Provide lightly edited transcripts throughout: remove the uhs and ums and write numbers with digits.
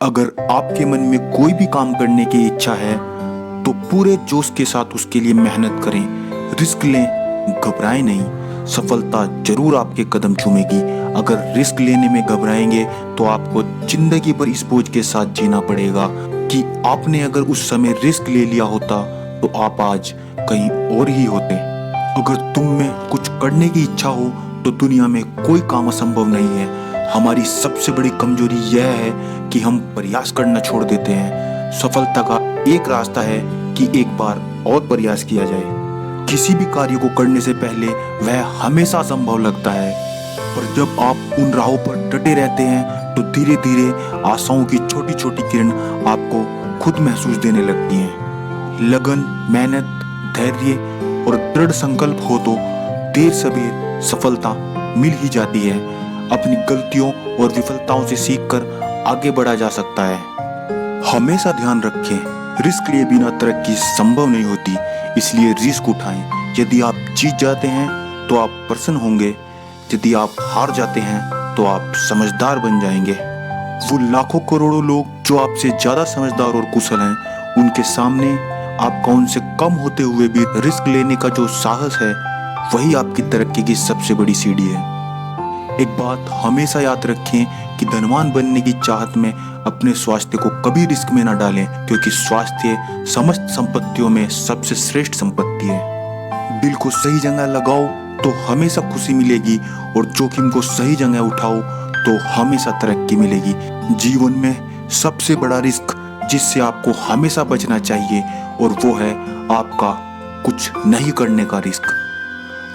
अगर आपके मन में कोई भी काम करने की इच्छा है तो पूरे जोश के साथ उसके लिए मेहनत करें, रिस्क लें, घबराएं नहीं। सफलता जरूर आपके कदम चूमेगी। अगर रिस्क लेने में घबराएंगे तो आपको जिंदगी भर इस बोझ के साथ जीना पड़ेगा कि आपने अगर उस समय रिस्क ले लिया होता तो आप आज कहीं और ही होते। अगर तुम में कुछ करने की इच्छा हो तो दुनिया में कोई काम असंभव नहीं है। हमारी सबसे बड़ी कमजोरी यह है कि हम प्रयास करना छोड़ देते हैं। सफलता का एक रास्ता है कि एक बार और प्रयास किया जाए। किसी भी कार्य को करने से पहले वह हमेशा असंभव लगता है, पर जब आप उन राहों पर डटे रहते हैं तो धीरे धीरे आशाओं की छोटी छोटी किरण आपको खुद महसूस देने लगती हैं। लगन, मेहनत, धैर्य और दृढ़ संकल्प हो तो देर सबेर सफलता मिल ही जाती है। अपनी गलतियों और विफलताओं से सीखकर आगे बढ़ा जा सकता है। हमेशा ध्यान रखें, रिस्क लिए बिना तरक्की संभव नहीं होती, इसलिए रिस्क उठाएं। यदि आप जीत जाते हैं तो आप प्रसन्न होंगे, यदि आप हार जाते हैं तो आप समझदार बन जाएंगे। वो लाखों करोड़ों लोग जो आपसे ज्यादा समझदार और कुशल हैं, उनके सामने आपका उनसे कम होते हुए भी रिस्क लेने का जो साहस है, वही आपकी तरक्की की सबसे बड़ी सीढ़ी है। एक बात हमेशा याद रखें कि धनवान बनने की चाहत में अपने स्वास्थ्य को कभी रिस्क में न डालें, क्योंकि स्वास्थ्य समस्त संपत्तियों में सबसे श्रेष्ठ संपत्ति है। दिल को सही जगह लगाओ तो हमेशा खुशी मिलेगी, और जोखिम को सही जगह उठाओ तो हमेशा तरक्की मिलेगी। जीवन में सबसे बड़ा रिस्क जिससे आपको हमेशा बचना चाहिए, और वो है आपका कुछ नहीं करने का रिस्क।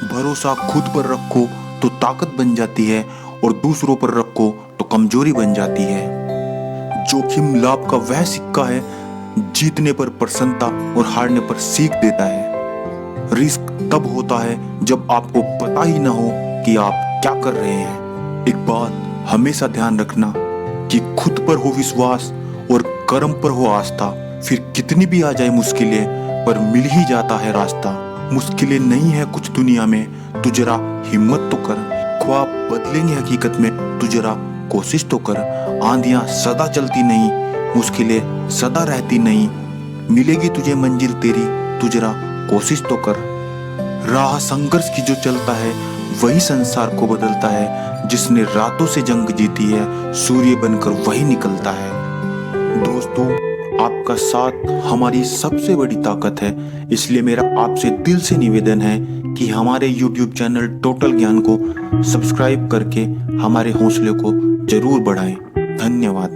भरोसा खुद पर रखो तो ताकत बन जाती है, और दूसरों पर रखो तो कमजोरी बन जाती है। जोखिम लाभ का वह सिक्का है, जीतने पर प्रसन्नता और हारने पर सीख देता है। रिस्क तब होता है जब आपको पता ही ना हो कि आप क्या कर रहे हैं। एक बात हमेशा ध्यान रखना कि खुद पर हो विश्वास और कर्म पर हो आस्था, फिर कितनी भी आ जाए मुश्किलें, पर मिल ही जाता है रास्ता। मुश्किलें नहीं है कुछ दुनिया में, तू जरा हिम्मत तो कर। ख्वाब बदलेंगे हकीकत में, तू जरा कोशिश तो कर। आंधियां सदा चलती नहीं, मुश्किलें सदा रहती नहीं, मिलेगी तुझे मंजिल तेरी, तू जरा कोशिश तो कर। राह संघर्ष की जो चलता है वही संसार को बदलता है। जिसने रातों से जंग जीती है, सूर्य बनकर वही निकलता है। दोस्तों, आपका साथ हमारी सबसे बड़ी ताकत है, इसलिए मेरा आपसे दिल से निवेदन है कि हमारे YouTube चैनल टोटल ज्ञान को सब्सक्राइब करके हमारे हौसले को जरूर बढ़ाएं। धन्यवाद।